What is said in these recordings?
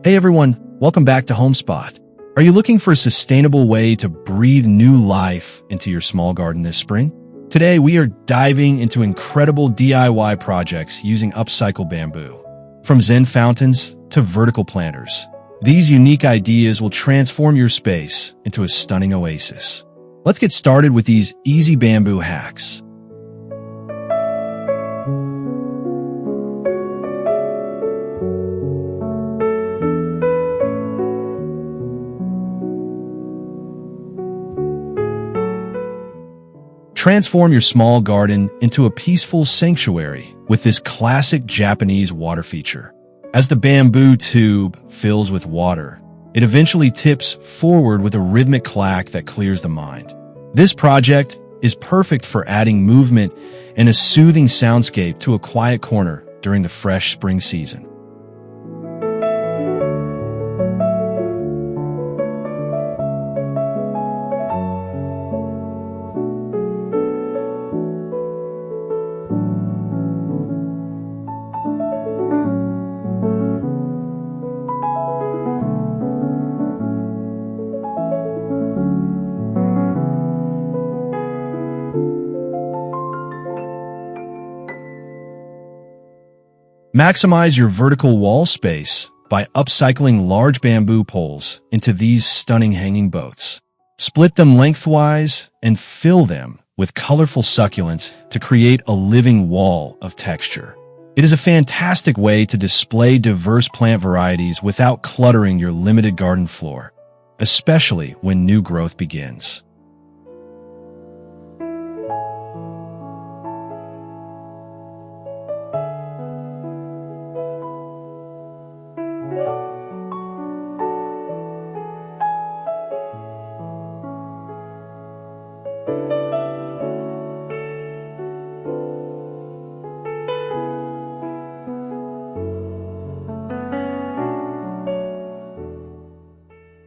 Hey everyone, welcome back to Homespot. Are you looking for a sustainable way to breathe new life into your small garden this spring? Today we are diving into incredible DIY projects using upcycled bamboo. From zen fountains to vertical planters, these unique ideas will transform your space into a stunning oasis. Let's get started with these easy bamboo hacks. Transform your small garden into a peaceful sanctuary with this classic Japanese water feature. As the bamboo tube fills with water, it eventually tips forward with a rhythmic clack that clears the mind. This project is perfect for adding movement and a soothing soundscape to a quiet corner during the fresh spring season. Maximize your vertical wall space by upcycling large bamboo poles into these stunning hanging boats. Split them lengthwise and fill them with colorful succulents to create a living wall of texture. It is a fantastic way to display diverse plant varieties without cluttering your limited garden floor, especially when new growth begins.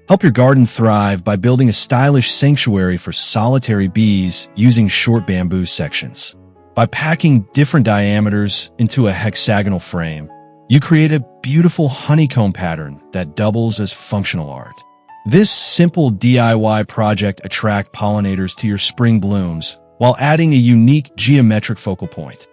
Help your garden thrive by building a stylish sanctuary for solitary bees using short bamboo sections. By packing different diameters into a hexagonal frame, you create a beautiful honeycomb pattern that doubles as functional art. This simple DIY project attracts pollinators to your spring blooms while adding a unique geometric focal point.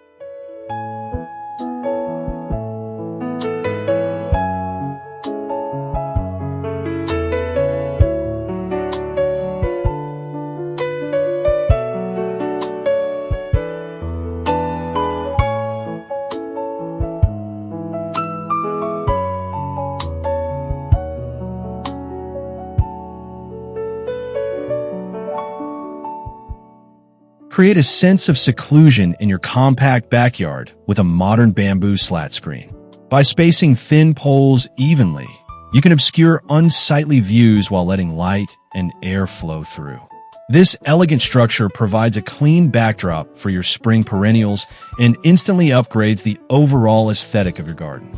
Create a sense of seclusion in your compact backyard with a modern bamboo slat screen. By spacing thin poles evenly, you can obscure unsightly views while letting light and air flow through. This elegant structure provides a clean backdrop for your spring perennials and instantly upgrades the overall aesthetic of your garden.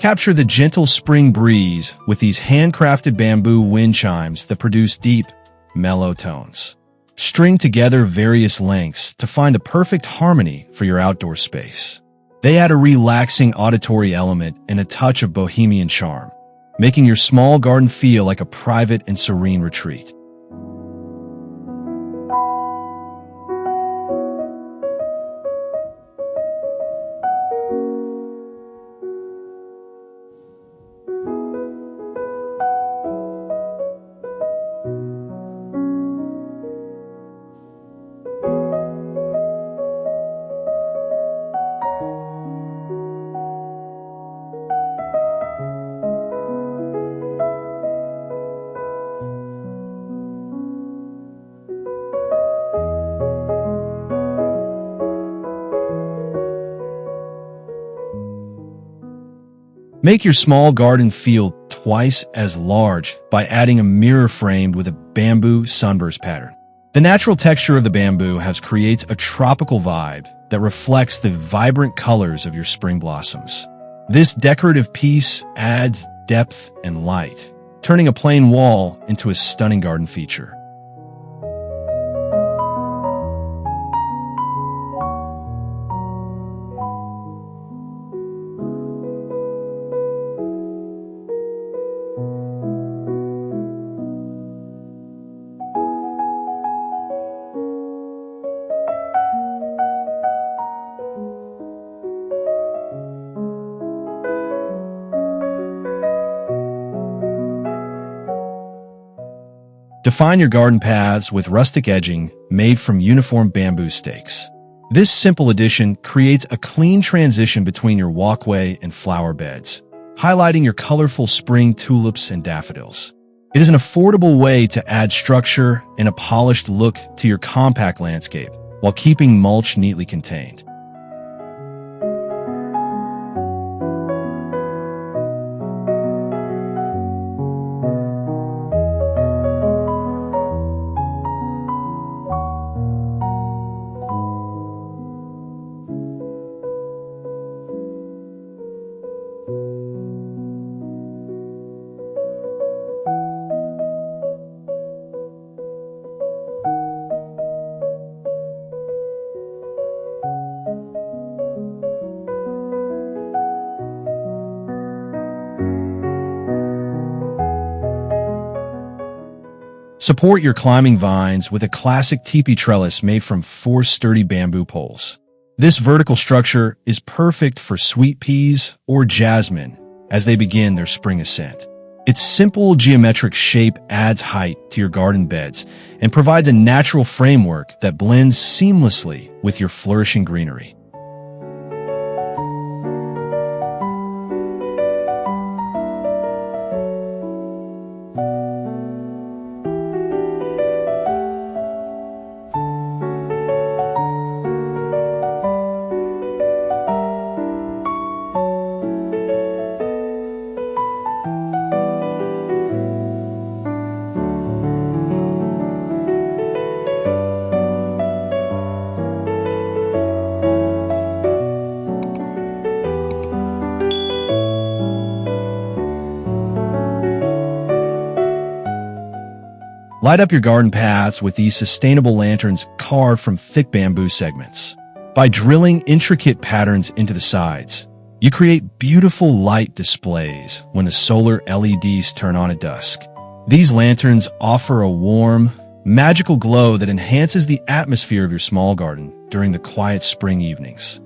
Capture the gentle spring breeze with these handcrafted bamboo wind chimes that produce deep, mellow tones. String together various lengths to find the perfect harmony for your outdoor space. They add a relaxing auditory element and a touch of bohemian charm, making your small garden feel like a private and serene retreat. Make your small garden feel twice as large by adding a mirror framed with a bamboo sunburst pattern. The natural texture of the bamboo creates a tropical vibe that reflects the vibrant colors of your spring blossoms. This decorative piece adds depth and light, turning a plain wall into a stunning garden feature. Define your garden paths with rustic edging made from uniform bamboo stakes. This simple addition creates a clean transition between your walkway and flower beds, highlighting your colorful spring tulips and daffodils. It is an affordable way to add structure and a polished look to your compact landscape while keeping mulch neatly contained. Support your climbing vines with a classic teepee trellis made from 4 sturdy bamboo poles. This vertical structure is perfect for sweet peas or jasmine as they begin their spring ascent. Its simple geometric shape adds height to your garden beds and provides a natural framework that blends seamlessly with your flourishing greenery. Light up your garden paths with these sustainable lanterns carved from thick bamboo segments. By drilling intricate patterns into the sides, you create beautiful light displays when the solar LEDs turn on at dusk. These lanterns offer a warm, magical glow that enhances the atmosphere of your small garden during the quiet spring evenings.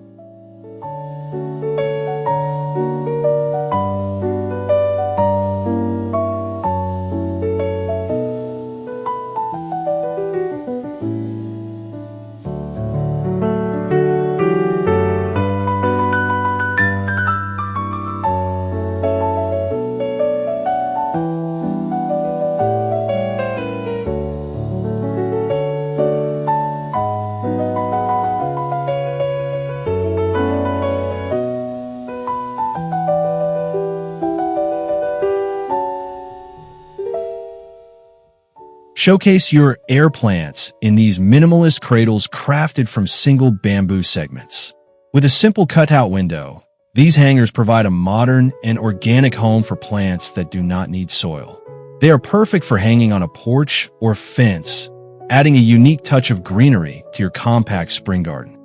Showcase your air plants in these minimalist cradles crafted from single bamboo segments. With a simple cutout window, these hangers provide a modern and organic home for plants that do not need soil. They are perfect for hanging on a porch or fence, adding a unique touch of greenery to your compact spring garden.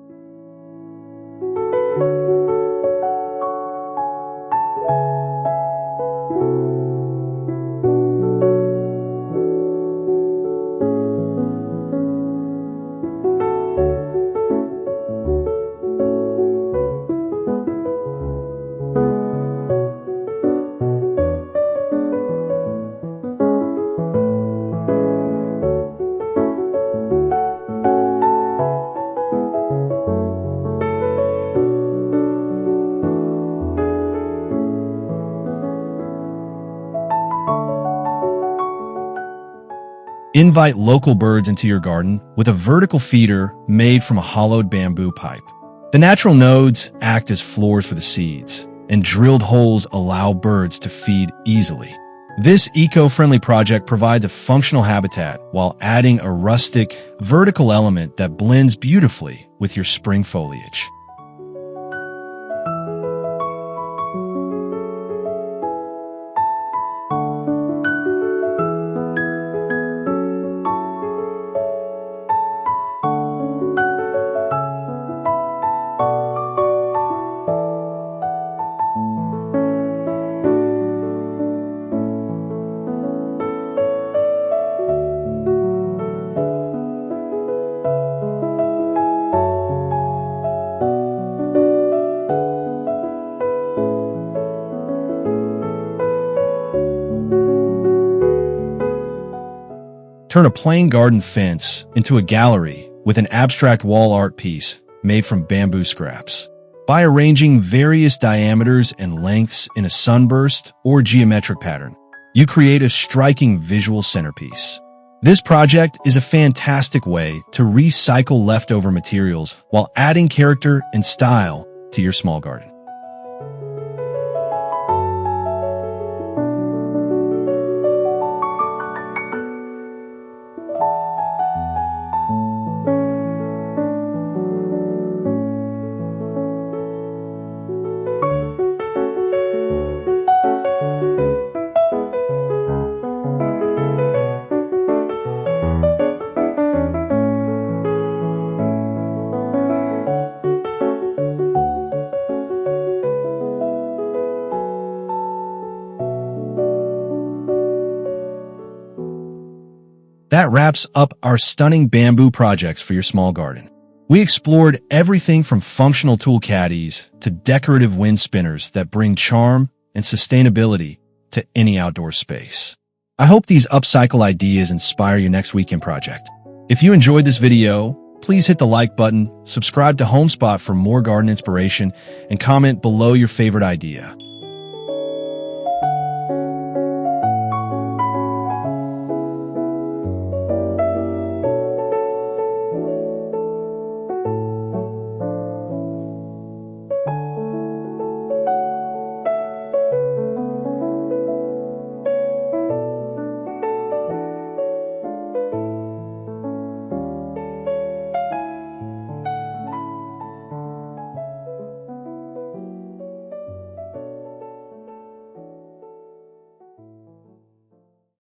Invite local birds into your garden with a vertical feeder made from a hollowed bamboo pipe. The natural nodes act as floors for the seeds, and drilled holes allow birds to feed easily. This eco-friendly project provides a functional habitat while adding a rustic, vertical element that blends beautifully with your spring foliage. Turn a plain garden fence into a gallery with an abstract wall art piece made from bamboo scraps. By arranging various diameters and lengths in a sunburst or geometric pattern, you create a striking visual centerpiece. This project is a fantastic way to recycle leftover materials while adding character and style to your small garden. That wraps up our stunning bamboo projects for your small garden. We explored everything from functional tool caddies to decorative wind spinners that bring charm and sustainability to any outdoor space. I hope these upcycle ideas inspire your next weekend project. If you enjoyed this video, please hit the like button, subscribe to Homespot for more garden inspiration, and comment below your favorite idea.